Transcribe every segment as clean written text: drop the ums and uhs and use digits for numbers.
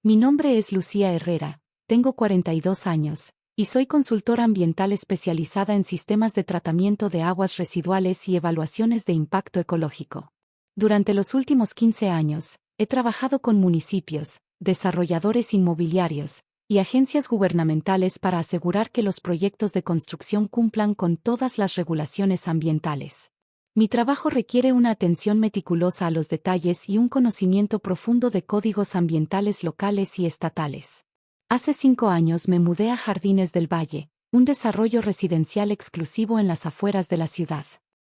Mi nombre es Lucía Herrera, tengo 42 años, y soy consultora ambiental especializada en sistemas de tratamiento de aguas residuales y evaluaciones de impacto ecológico. Durante los últimos 15 años, he trabajado con municipios, desarrolladores inmobiliarios y agencias gubernamentales para asegurar que los proyectos de construcción cumplan con todas las regulaciones ambientales. Mi trabajo requiere una atención meticulosa a los detalles y un conocimiento profundo de códigos ambientales locales y estatales. Hace 5 años me mudé a Jardines del Valle, un desarrollo residencial exclusivo en las afueras de la ciudad.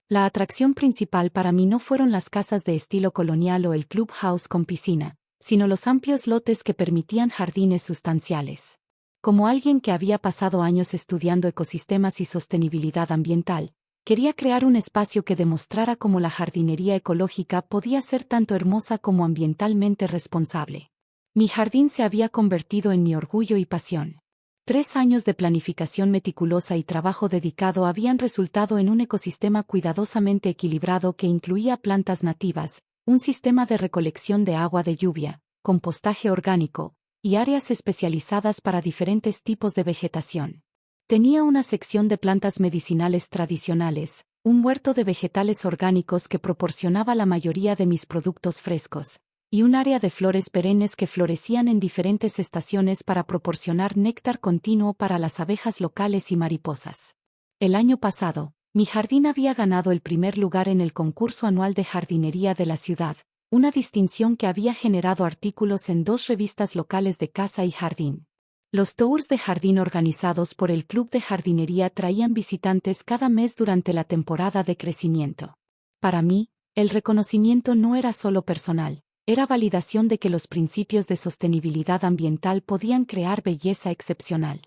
La atracción principal para mí no fueron las casas de estilo colonial o el clubhouse con piscina, sino los amplios lotes que permitían jardines sustanciales. Como alguien que había pasado años estudiando ecosistemas y sostenibilidad ambiental, quería crear un espacio que demostrara cómo la jardinería ecológica podía ser tanto hermosa como ambientalmente responsable. Mi jardín se había convertido en mi orgullo y pasión. 3 años de planificación meticulosa y trabajo dedicado habían resultado en un ecosistema cuidadosamente equilibrado que incluía plantas nativas, un sistema de recolección de agua de lluvia, compostaje orgánico, y áreas especializadas para diferentes tipos de vegetación. Tenía una sección de plantas medicinales tradicionales, un huerto de vegetales orgánicos que proporcionaba la mayoría de mis productos frescos, y un área de flores perennes que florecían en diferentes estaciones para proporcionar néctar continuo para las abejas locales y mariposas. El año pasado, mi jardín había ganado el primer lugar en el concurso anual de jardinería de la ciudad, una distinción que había generado artículos en 2 revistas locales de casa y jardín. Los tours de jardín organizados por el Club de Jardinería traían visitantes cada mes durante la temporada de crecimiento. Para mí, el reconocimiento no era solo personal. Era validación de que los principios de sostenibilidad ambiental podían crear belleza excepcional.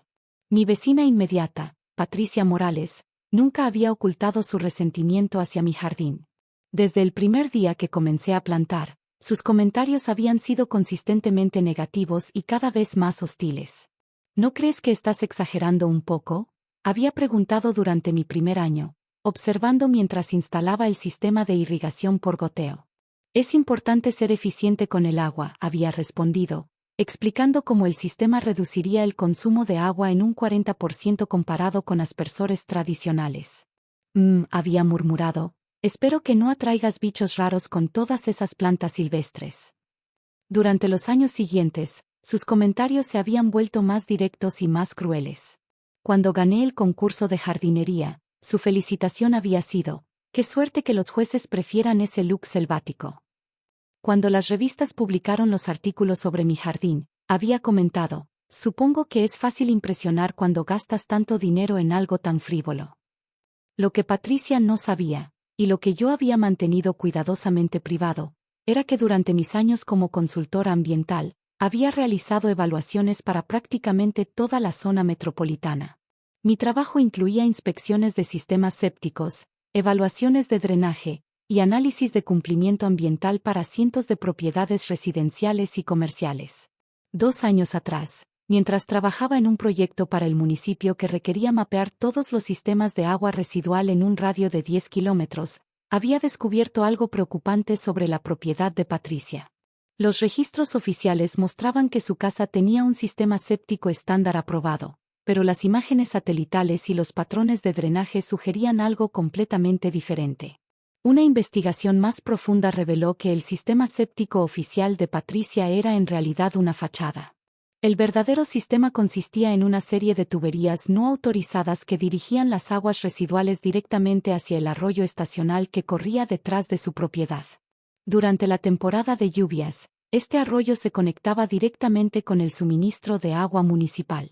Mi vecina inmediata, Patricia Morales, nunca había ocultado su resentimiento hacia mi jardín. Desde el primer día que comencé a plantar, sus comentarios habían sido consistentemente negativos y cada vez más hostiles. ¿No crees que estás exagerando un poco?, había preguntado durante mi primer año, observando mientras instalaba el sistema de irrigación por goteo. Es importante ser eficiente con el agua, había respondido, explicando cómo el sistema reduciría el consumo de agua en un 40% comparado con aspersores tradicionales. Había murmurado, espero que no atraigas bichos raros con todas esas plantas silvestres. Durante los años siguientes, sus comentarios se habían vuelto más directos y más crueles. Cuando gané el concurso de jardinería, su felicitación había sido, qué suerte que los jueces prefieran ese look selvático. Cuando las revistas publicaron los artículos sobre mi jardín, había comentado, supongo que es fácil impresionar cuando gastas tanto dinero en algo tan frívolo. Lo que Patricia no sabía, y lo que yo había mantenido cuidadosamente privado, era que durante mis años como consultora ambiental, había realizado evaluaciones para prácticamente toda la zona metropolitana. Mi trabajo incluía inspecciones de sistemas sépticos, evaluaciones de drenaje, y análisis de cumplimiento ambiental para cientos de propiedades residenciales y comerciales. 2 años atrás, mientras trabajaba en un proyecto para el municipio que requería mapear todos los sistemas de agua residual en un radio de 10 kilómetros, había descubierto algo preocupante sobre la propiedad de Patricia. Los registros oficiales mostraban que su casa tenía un sistema séptico estándar aprobado, pero las imágenes satelitales y los patrones de drenaje sugerían algo completamente diferente. Una investigación más profunda reveló que el sistema séptico oficial de Patricia era en realidad una fachada. El verdadero sistema consistía en una serie de tuberías no autorizadas que dirigían las aguas residuales directamente hacia el arroyo estacional que corría detrás de su propiedad. Durante la temporada de lluvias, este arroyo se conectaba directamente con el suministro de agua municipal.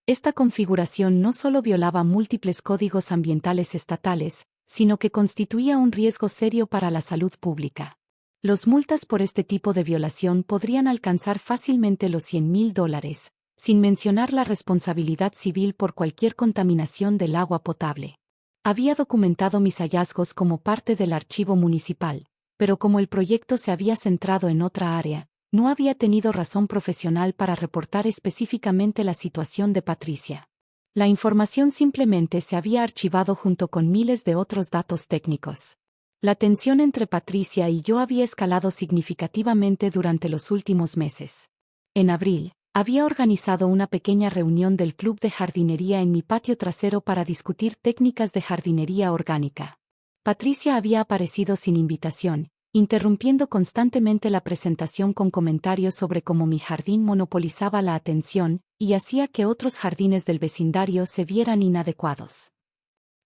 Esta configuración no solo violaba múltiples códigos ambientales estatales, sino que constituía un riesgo serio para la salud pública. Los multas por este tipo de violación podrían alcanzar fácilmente los $100,000, sin mencionar la responsabilidad civil por cualquier contaminación del agua potable. Había documentado mis hallazgos como parte del archivo municipal, pero como el proyecto se había centrado en otra área, no había tenido razón profesional para reportar específicamente la situación de Patricia. La información simplemente se había archivado junto con miles de otros datos técnicos. La tensión entre Patricia y yo había escalado significativamente durante los últimos meses. En abril, había organizado una pequeña reunión del club de jardinería en mi patio trasero para discutir técnicas de jardinería orgánica. Patricia había aparecido sin invitación, interrumpiendo constantemente la presentación con comentarios sobre cómo mi jardín monopolizaba la atención y hacía que otros jardines del vecindario se vieran inadecuados.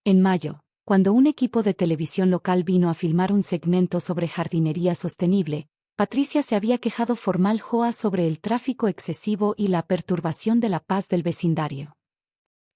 En mayo, cuando un equipo de televisión local vino a filmar un segmento sobre jardinería sostenible, Patricia se había quejado formal Joa sobre el tráfico excesivo y la perturbación de la paz del vecindario.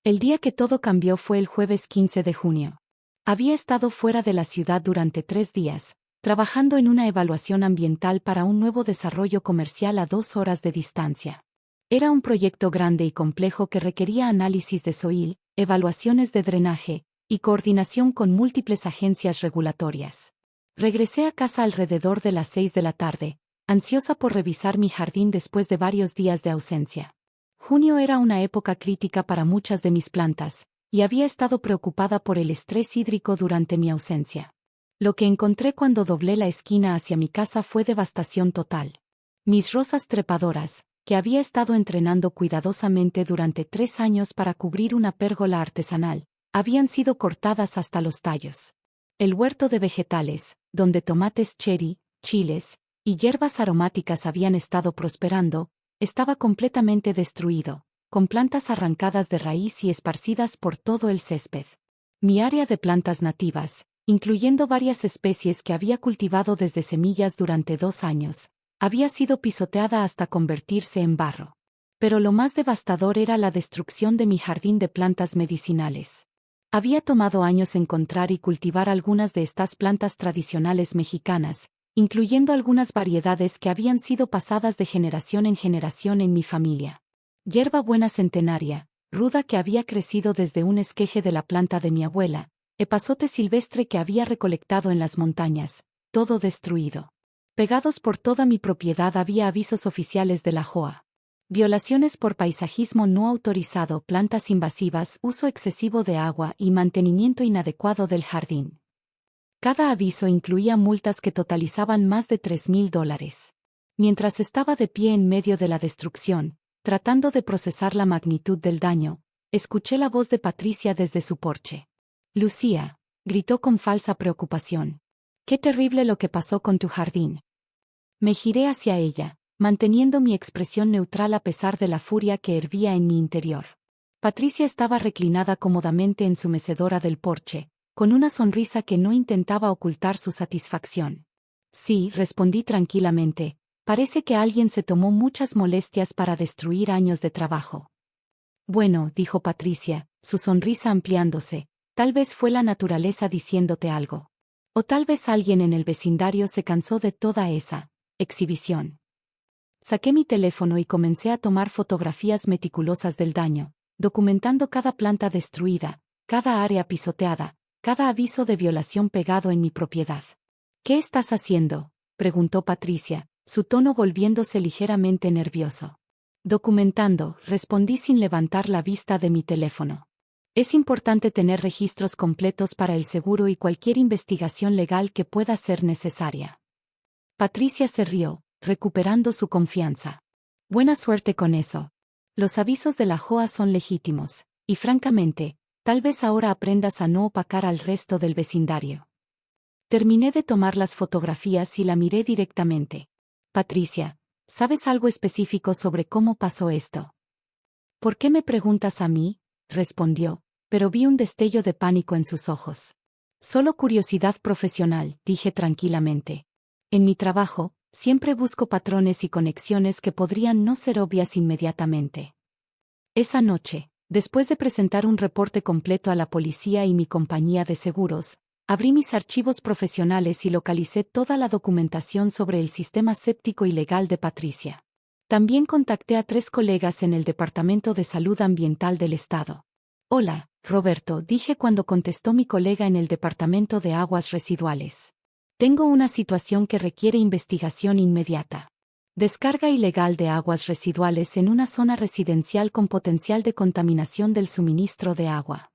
El día que todo cambió fue el jueves 15 de junio. Había estado fuera de la ciudad durante 3 días, trabajando en una evaluación ambiental para un nuevo desarrollo comercial a 2 horas de distancia. Era un proyecto grande y complejo que requería análisis de soil, evaluaciones de drenaje, y coordinación con múltiples agencias regulatorias. Regresé a casa alrededor de las 6 de la tarde, ansiosa por revisar mi jardín después de varios días de ausencia. Junio era una época crítica para muchas de mis plantas, y había estado preocupada por el estrés hídrico durante mi ausencia. Lo que encontré cuando doblé la esquina hacia mi casa fue devastación total. Mis rosas trepadoras, que había estado entrenando cuidadosamente durante 3 años para cubrir una pérgola artesanal, habían sido cortadas hasta los tallos. El huerto de vegetales, donde tomates cherry, chiles y hierbas aromáticas habían estado prosperando, estaba completamente destruido, con plantas arrancadas de raíz y esparcidas por todo el césped. Mi área de plantas nativas, incluyendo varias especies que había cultivado desde semillas durante 2 años, había sido pisoteada hasta convertirse en barro. Pero lo más devastador era la destrucción de mi jardín de plantas medicinales. Había tomado años encontrar y cultivar algunas de estas plantas tradicionales mexicanas, incluyendo algunas variedades que habían sido pasadas de generación en generación en mi familia. Hierbabuena centenaria, ruda que había crecido desde un esqueje de la planta de mi abuela, epazote silvestre que había recolectado en las montañas, todo destruido. Pegados por toda mi propiedad había avisos oficiales de la JOA. Violaciones por paisajismo no autorizado, plantas invasivas, uso excesivo de agua y mantenimiento inadecuado del jardín. Cada aviso incluía multas que totalizaban más de $3,000. Mientras estaba de pie en medio de la destrucción, tratando de procesar la magnitud del daño, escuché la voz de Patricia desde su porche. Lucía, gritó con falsa preocupación. ¡Qué terrible lo que pasó con tu jardín! Me giré hacia ella, manteniendo mi expresión neutral a pesar de la furia que hervía en mi interior. Patricia estaba reclinada cómodamente en su mecedora del porche, con una sonrisa que no intentaba ocultar su satisfacción. Sí, respondí tranquilamente, parece que alguien se tomó muchas molestias para destruir años de trabajo. Bueno, dijo Patricia, su sonrisa ampliándose, tal vez fue la naturaleza diciéndote algo. O tal vez alguien en el vecindario se cansó de toda esa exhibición. Saqué mi teléfono y comencé a tomar fotografías meticulosas del daño, documentando cada planta destruida, cada área pisoteada, cada aviso de violación pegado en mi propiedad. ¿Qué estás haciendo?, preguntó Patricia, su tono volviéndose ligeramente nervioso. Documentando, respondí sin levantar la vista de mi teléfono. Es importante tener registros completos para el seguro y cualquier investigación legal que pueda ser necesaria. Patricia se rió, recuperando su confianza. Buena suerte con eso. Los avisos de la JOA son legítimos, y francamente, tal vez ahora aprendas a no opacar al resto del vecindario. Terminé de tomar las fotografías y la miré directamente. Patricia, ¿sabes algo específico sobre cómo pasó esto? ¿Por qué me preguntas a mí?, respondió, pero vi un destello de pánico en sus ojos. Solo curiosidad profesional, dije tranquilamente. En mi trabajo, siempre busco patrones y conexiones que podrían no ser obvias inmediatamente. Esa noche, después de presentar un reporte completo a la policía y mi compañía de seguros, abrí mis archivos profesionales y localicé toda la documentación sobre el sistema séptico y legal de Patricia. También contacté a 3 colegas en el Departamento de Salud Ambiental del Estado. Hola, Roberto, dije cuando contestó mi colega en el Departamento de Aguas Residuales. Tengo una situación que requiere investigación inmediata. Descarga ilegal de aguas residuales en una zona residencial con potencial de contaminación del suministro de agua.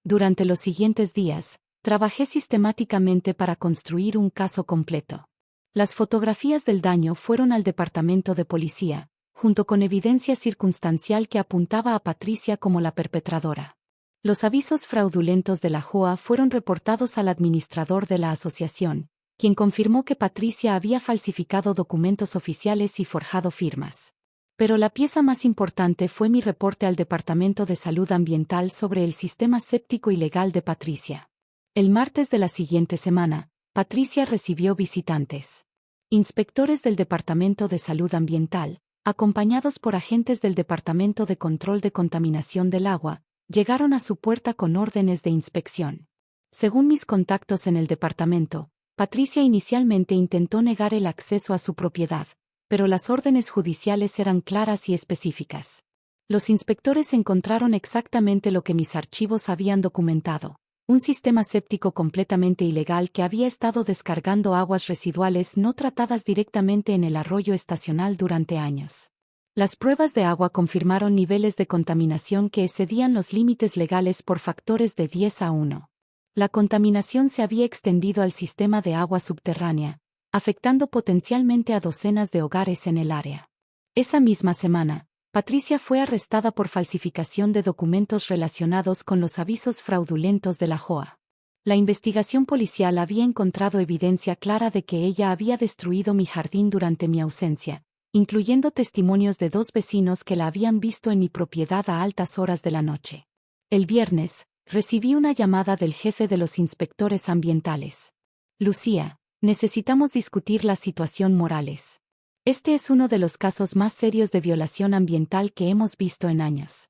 Durante los siguientes días, trabajé sistemáticamente para construir un caso completo. Las fotografías del daño fueron al departamento de policía, junto con evidencia circunstancial que apuntaba a Patricia como la perpetradora. Los avisos fraudulentos de la JOA fueron reportados al administrador de la asociación, quien confirmó que Patricia había falsificado documentos oficiales y forjado firmas. Pero la pieza más importante fue mi reporte al Departamento de Salud Ambiental sobre el sistema séptico ilegal de Patricia. El martes de la siguiente semana, Patricia recibió visitantes. Inspectores del Departamento de Salud Ambiental, acompañados por agentes del Departamento de Control de Contaminación del Agua, llegaron a su puerta con órdenes de inspección. Según mis contactos en el departamento, Patricia inicialmente intentó negar el acceso a su propiedad, pero las órdenes judiciales eran claras y específicas. Los inspectores encontraron exactamente lo que mis archivos habían documentado: un sistema séptico completamente ilegal que había estado descargando aguas residuales no tratadas directamente en el arroyo estacional durante años. Las pruebas de agua confirmaron niveles de contaminación que excedían los límites legales por factores de 10 a 1. La contaminación se había extendido al sistema de agua subterránea, afectando potencialmente a docenas de hogares en el área. Esa misma semana, Patricia fue arrestada por falsificación de documentos relacionados con los avisos fraudulentos de la JOA. La investigación policial había encontrado evidencia clara de que ella había destruido mi jardín durante mi ausencia, incluyendo testimonios de 2 vecinos que la habían visto en mi propiedad a altas horas de la noche. El viernes, recibí una llamada del jefe de los inspectores ambientales. Lucía, necesitamos discutir la situación Morales. Este es uno de los casos más serios de violación ambiental que hemos visto en años.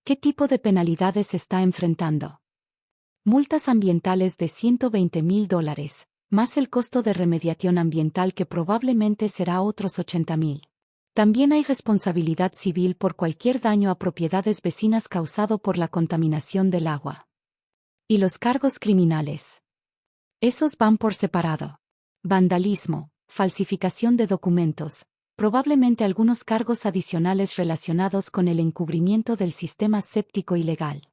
¿Qué tipo de penalidades está enfrentando? Multas ambientales de $120,000, más el costo de remediación ambiental que probablemente será otros $80,000. También hay responsabilidad civil por cualquier daño a propiedades vecinas causado por la contaminación del agua. ¿Y los cargos criminales? Esos van por separado. Vandalismo, falsificación de documentos, probablemente algunos cargos adicionales relacionados con el encubrimiento del sistema séptico ilegal.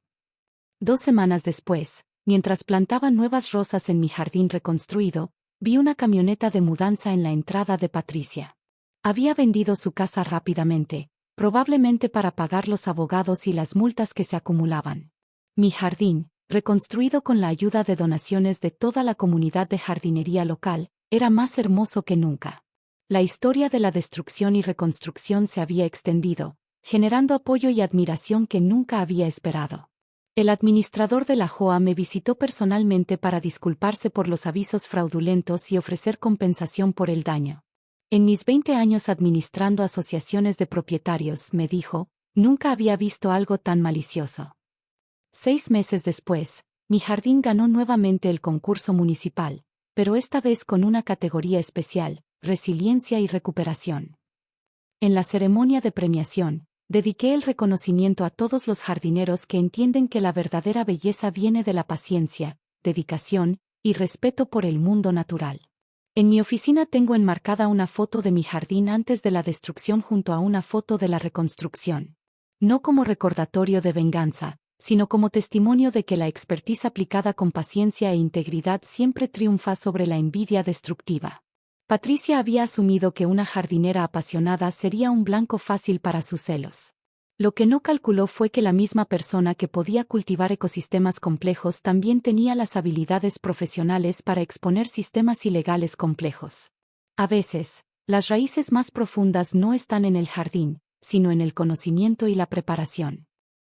2 semanas después, mientras plantaba nuevas rosas en mi jardín reconstruido, vi una camioneta de mudanza en la entrada de Patricia. Había vendido su casa rápidamente, probablemente para pagar los abogados y las multas que se acumulaban. Mi jardín, reconstruido con la ayuda de donaciones de toda la comunidad de jardinería local, era más hermoso que nunca. La historia de la destrucción y reconstrucción se había extendido, generando apoyo y admiración que nunca había esperado. El administrador de la JOA me visitó personalmente para disculparse por los avisos fraudulentos y ofrecer compensación por el daño. En mis 20 años administrando asociaciones de propietarios, me dijo, nunca había visto algo tan malicioso. 6 meses después, mi jardín ganó nuevamente el concurso municipal, pero esta vez con una categoría especial: resiliencia y recuperación. En la ceremonia de premiación, dediqué el reconocimiento a todos los jardineros que entienden que la verdadera belleza viene de la paciencia, dedicación y respeto por el mundo natural. En mi oficina tengo enmarcada una foto de mi jardín antes de la destrucción junto a una foto de la reconstrucción. No como recordatorio de venganza, sino como testimonio de que la expertise aplicada con paciencia e integridad siempre triunfa sobre la envidia destructiva. Patricia había asumido que una jardinera apasionada sería un blanco fácil para sus celos. Lo que no calculó fue que la misma persona que podía cultivar ecosistemas complejos también tenía las habilidades profesionales para exponer sistemas ilegales complejos. A veces, las raíces más profundas no están en el jardín, sino en el conocimiento y la preparación.